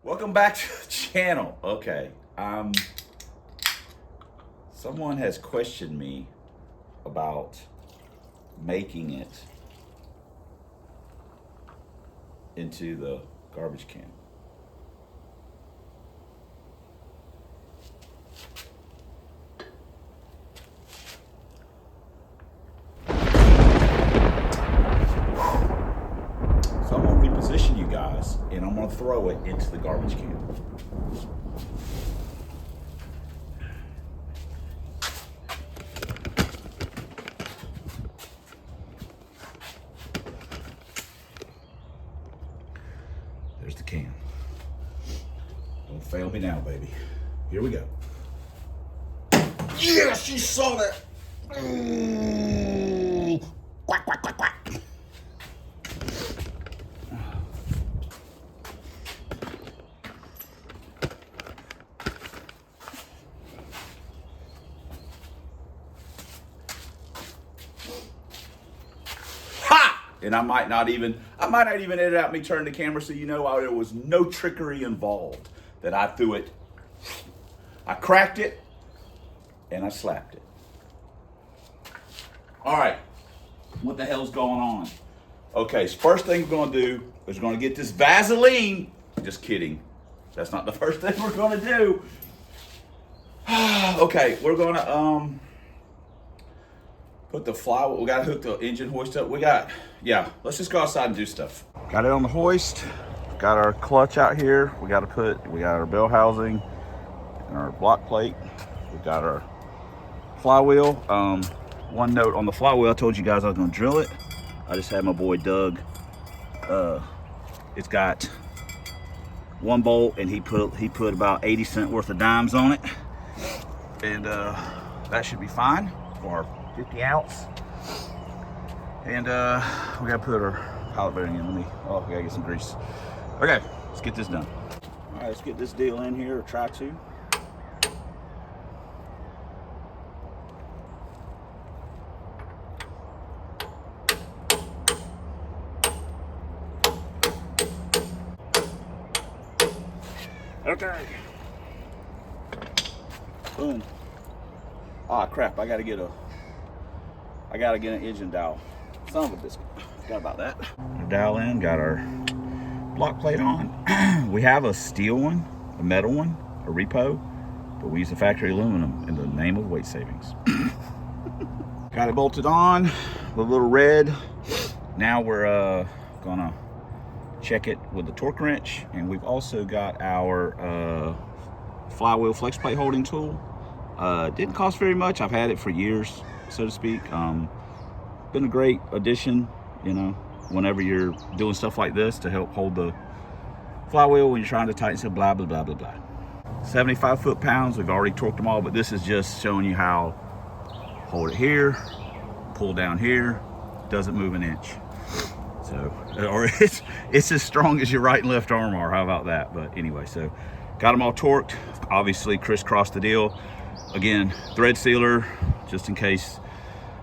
Welcome back to the channel. Okay, someone has questioned me about making it into the garbage can. So I'm gonna reposition you guys and I'm gonna throw it into the garbage can. There's the can. Don't fail me now, baby. Here we go. Yes, you saw that. Quack, quack, quack, quack. And I might not even edit out me turning the camera so you know there was no trickery involved. That I threw it, I cracked it, and I slapped it. All right, what the hell's going on? Okay, so first thing we're gonna do is we're gonna get this Vaseline. Just kidding, that's not the first thing we're gonna do. Okay, we're gonna put the flywheel. We gotta hook the engine hoist up. Let's just go outside and do stuff. Got it on the hoist. Got our clutch out here. We got our bell housing and our block plate. We got our flywheel. One note on the flywheel, I told you guys I was gonna drill it. I just had my boy Doug. It's got one bolt and he put about 80 cents worth of dimes on it. And that should be fine for our 50 ounce. And we gotta put our pilot bearing in. We gotta get some grease. Okay, let's get this done. All right, let's get this deal in here, or try to. Okay. Boom. Ah, crap, I gotta get an engine dowel. Son of a biscuit. Forgot about that. Our dowel in, got our block plate on. We have a steel one, a metal one, a repo, but we use the factory aluminum in the name of weight savings. Got it bolted on, the little red. Now we're gonna check it with the torque wrench, and we've also got our flywheel flex plate holding tool. Didn't cost very much. I've had it for years, so to speak. Been a great addition, you know, whenever you're doing stuff like this to help hold the flywheel when you're trying to tighten some blah, blah, blah, blah, blah. 75 foot-pounds, we've already torqued them all, but this is just showing you how hold it here, pull down here, doesn't move an inch. So, or it's as strong as your right and left arm are, how about that? But anyway, so got them all torqued, obviously crisscrossed the deal. Again, thread sealer, just in case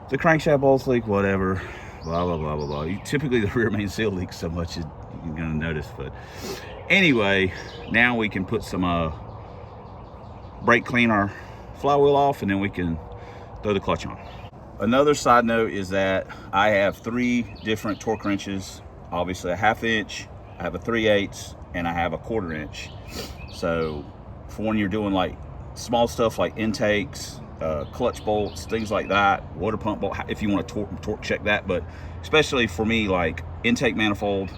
the crankshaft bolts leak, whatever. Blah, blah, blah, blah, blah. Typically the rear main seal leaks so much you're gonna notice, but anyway, now we can put some brake clean our flywheel off, and then we can throw the clutch on. Another side note is that I have 3 different torque wrenches. Obviously a 1/2 inch, I have a 3/8, and I have a 1/4 inch. So for when you're doing like small stuff like intakes, clutch bolts, things like that, water pump bolt, if you want to torque check that. But especially for me, like intake manifold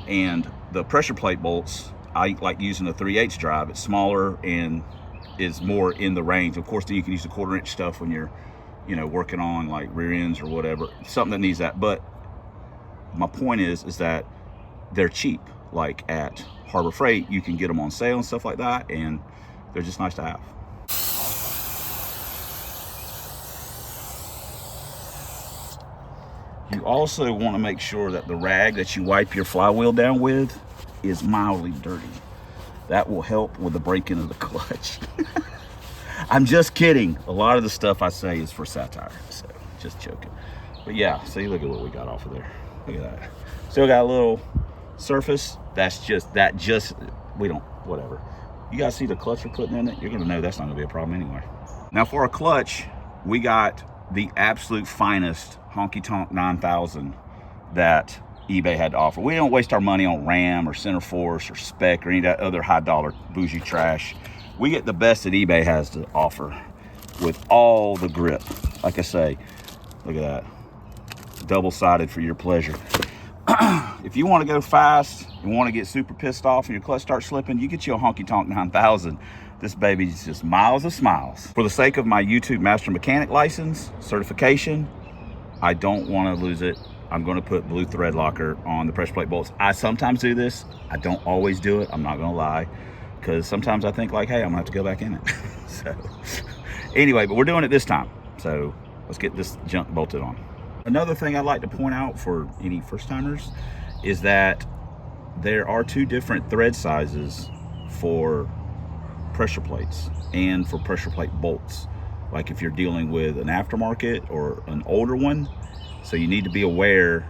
and the pressure plate bolts, I like using a 3/8 drive. It's smaller and is more in the range. Of course, then you can use the 1/4 inch stuff when you're, you know, working on like rear ends or whatever, something that needs that. But my point is that they're cheap. Like at Harbor Freight, you can get them on sale and stuff like that, and they're just nice to have. You also want to make sure that the rag that you wipe your flywheel down with is mildly dirty. That will help with the break-in of the clutch. I'm just kidding. A lot of the stuff I say is for satire, so just joking. But yeah, see, look at what we got off of there. Look at that. Still got a little surface. That just we don't, whatever. You guys see the clutch we're putting in it? You're gonna know that's not gonna be a problem anyway. Now for a clutch, we got the absolute finest honky tonk 9000 that eBay had to offer. We don't waste our money on Ram or Center Force or SPEC or any of that other high dollar bougie trash. We get the best that eBay has to offer with all the grip. Like I say, look at that. Double-sided for your pleasure. If you want to go fast, you want to get super pissed off and your clutch starts slipping, you get you a honky tonk 9000. This baby's just miles of smiles. For the sake of my YouTube Master Mechanic license certification, I don't want to lose it. I'm going to put blue thread locker on the pressure plate bolts. I sometimes do this. I don't always do it. I'm not going to lie, because sometimes I think like, hey, I'm going to have to go back in it. So anyway, but we're doing it this time. So let's get this junk bolted on. Another thing I'd like to point out for any first timers is that there are 2 different thread sizes for pressure plates and for pressure plate bolts. Like if you're dealing with an aftermarket or an older one, so you need to be aware,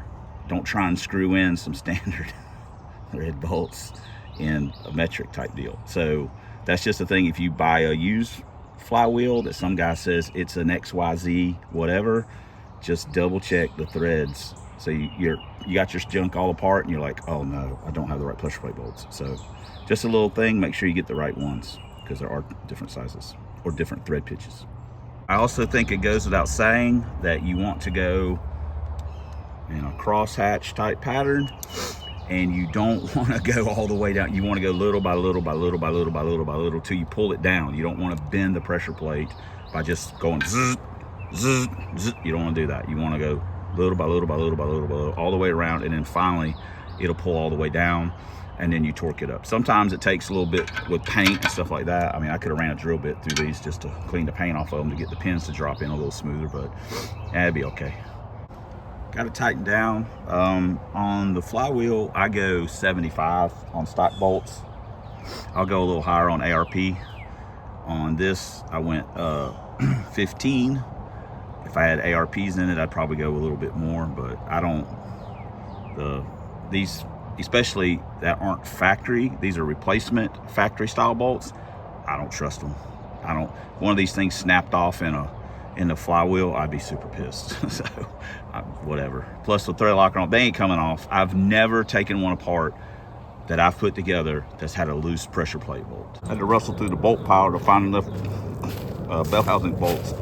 don't try and screw in some standard thread bolts in a metric type deal. So that's just the thing. If you buy a used flywheel that some guy says it's an XYZ whatever, just double check the threads. So you got your junk all apart and you're like, oh no, I don't have the right pressure plate bolts. So just a little thing, make sure you get the right ones, because there are different sizes or different thread pitches. I also think it goes without saying that you want to go in a crosshatch type pattern, and you don't want to go all the way down. You want to go little by little by little by little by little by little till you pull it down. You don't want to bend the pressure plate by just going zzz, zzz, zzz. You don't want to do that. You want to go little by little by little by little by little all the way around, and then finally it'll pull all the way down, and then you torque it up. Sometimes it takes a little bit with paint and stuff like that. I mean, I could have ran a drill bit through these just to clean the paint off of them to get the pins to drop in a little smoother, but that'd be okay. Got to tighten down. On the flywheel, I go 75 on stock bolts. I'll go a little higher on ARP. On this, I went 15. If I had ARPs in it, I'd probably go a little bit more, but I don't. These, especially that aren't factory, these are replacement factory style bolts. I don't trust them. I don't. One of these things snapped off in the flywheel, I'd be super pissed. So whatever. Plus the thread locker on, they ain't coming off. I've never taken one apart that I've put together that's had a loose pressure plate bolt. I had to rustle through the bolt pile to find enough bell housing bolts.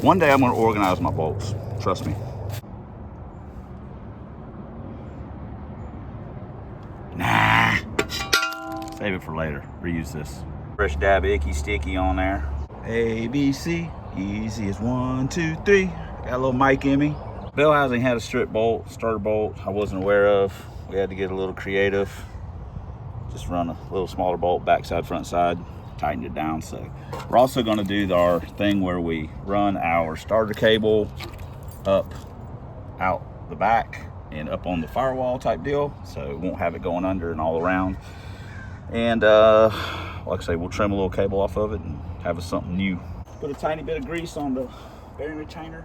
One day I'm going to organize my bolts, trust me. Nah, save it for later. Reuse this. Fresh dab icky sticky on there. A, B, C, easy as 1, 2, 3. Got a little mic in me. Bell housing had a strip bolt, starter bolt I wasn't aware of. We had to get a little creative. Just run a little smaller bolt, backside, front side, tightened it down. So we're also going to do our thing where we run our starter cable up out the back and up on the firewall type deal, so it won't have it going under and all around. And like I say, we'll trim a little cable off of it and have us something new. Put a tiny bit of grease on the bearing retainer.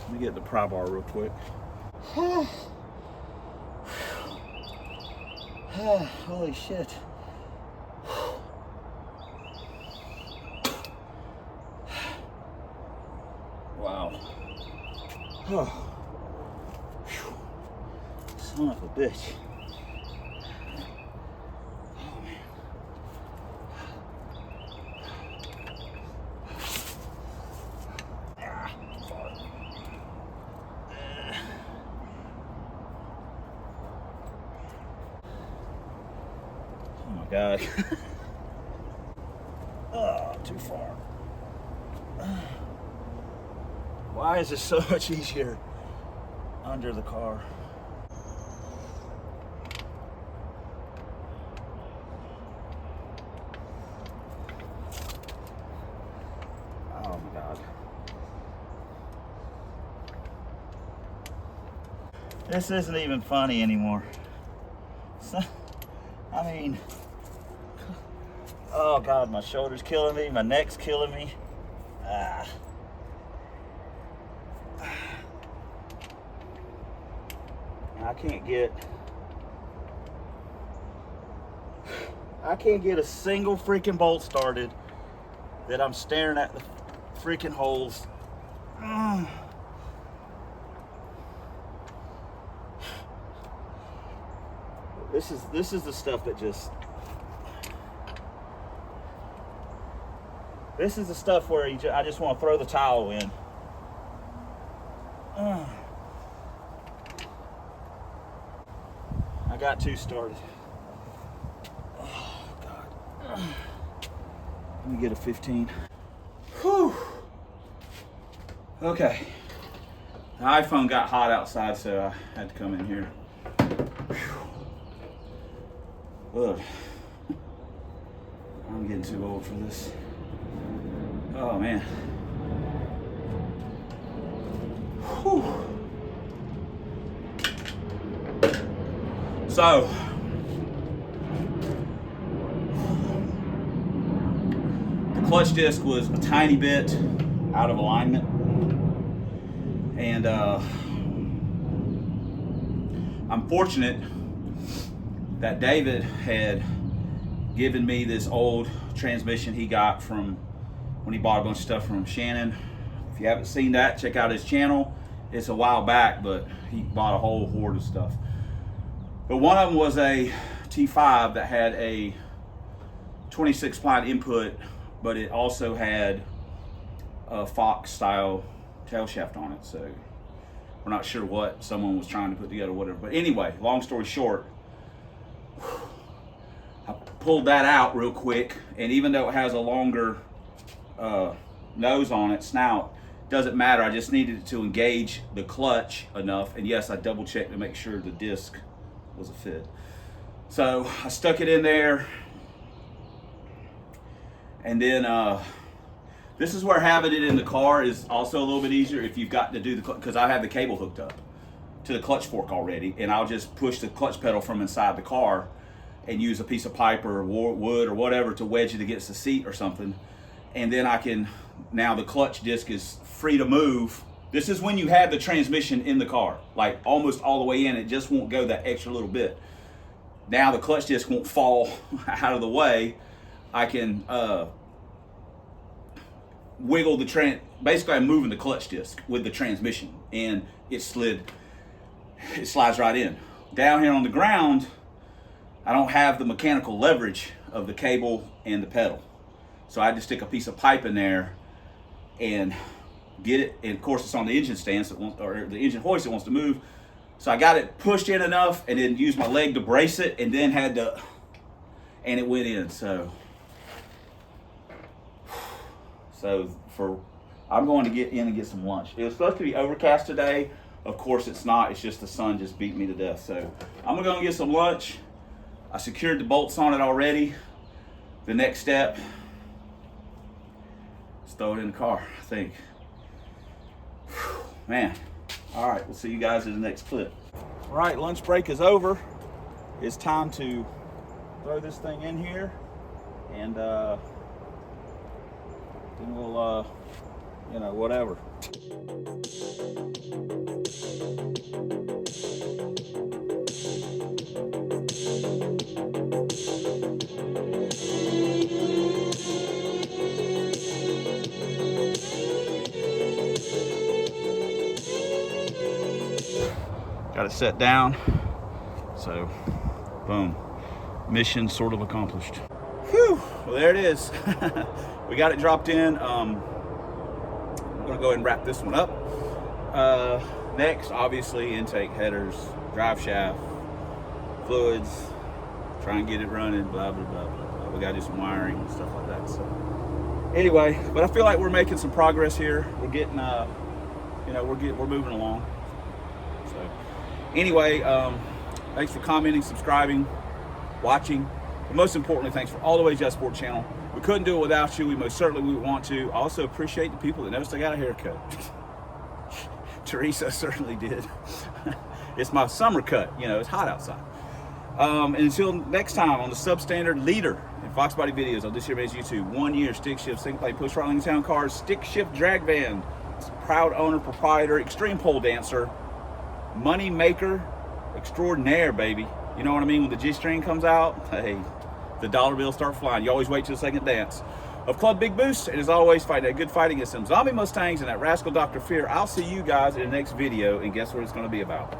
Let me get the pry bar real quick. Holy shit. Wow. Oh. Son of a bitch. Oh man. Oh my God. Oh, too far. Why is this so much easier under the car? Oh my God. This isn't even funny anymore. So, I mean, oh God, my shoulder's killing me, my neck's killing me. I can't get a single freaking bolt started that I'm staring at the freaking holes. This is the stuff that just, this is the stuff where I just want to throw the towel in. I got two started. Oh God. Let me get a 15. Whew. Okay. The iPhone got hot outside, so I had to come in here. Ugh. I'm getting too old for this. Oh man. Whew. So, the clutch disc was a tiny bit out of alignment, and I'm fortunate that David had given me this old transmission he got from when he bought a bunch of stuff from Shannon. If you haven't seen that, check out his channel. It's a while back, but he bought a whole horde of stuff. But one of them was a T5 that had a 26 ply input, but it also had a Fox style tail shaft on it. So we're not sure what someone was trying to put together, whatever. But anyway, long story short, I pulled that out real quick, and even though it has a longer nose on it, snout, doesn't matter. I just needed it to engage the clutch enough, and yes, I double checked to make sure the disc was a fit. So I stuck it in there, and then this is where having it in the car is also a little bit easier if you've got to do the, because I have the cable hooked up to the clutch fork already, and I'll just push the clutch pedal from inside the car and use a piece of pipe or wood or whatever to wedge it against the seat or something, and then I can, now the clutch disc is free to move. This is when you have the transmission in the car, like almost all the way in, it just won't go that extra little bit. Now the clutch disc won't fall out of the way. I can wiggle the basically I'm moving the clutch disc with the transmission, and it slides right in. Down here on the ground, I don't have the mechanical leverage of the cable and the pedal. So I had to stick a piece of pipe in there and get it, and of course it's on the engine stand, or the engine hoist, it wants to move. So I got it pushed in enough and then used my leg to brace it, and then and it went in. So I'm going to get in and get some lunch. It was supposed to be overcast today. Of course it's not, it's just the sun just beat me to death. So I'm gonna go and get some lunch. I secured the bolts on it already. The next step, just throw it in the car, I think. Man, all right, we'll see you guys in the next clip. All right, lunch break is over. It's time to throw this thing in here, and then we'll, you know, whatever. Got it set down, so boom, mission sort of accomplished. Whew, well there it is. We got it dropped in. I'm gonna go ahead and wrap this one up. Next, obviously, intake, headers, drive shaft, fluids, try and get it running, blah, blah, blah, blah, blah. We gotta do some wiring and stuff like that. So anyway, but I feel like we're making some progress here. We're getting, you know, we're moving along. So anyway, thanks for commenting, subscribing, watching, but most importantly, thanks for all the way to Sport channel. We couldn't do it without you. We most certainly would want to. I also appreciate the people that noticed I got a haircut. Teresa certainly did. It's my summer cut, you know, it's hot outside. And until next time on the substandard leader in Fox Body videos on this year's YouTube, 1 year stick shift, single plate push rolling town cars, stick shift drag van, proud owner, proprietor, extreme pole dancer, money maker extraordinaire, baby. You know what I mean? When the G-string comes out, hey, the dollar bills start flying. You always wait till the second dance. Of Club Big Boost, and as always, fighting a good fight against them zombie Mustangs and that rascal Dr. Fear. I'll see you guys in the next video, and guess what it's going to be about?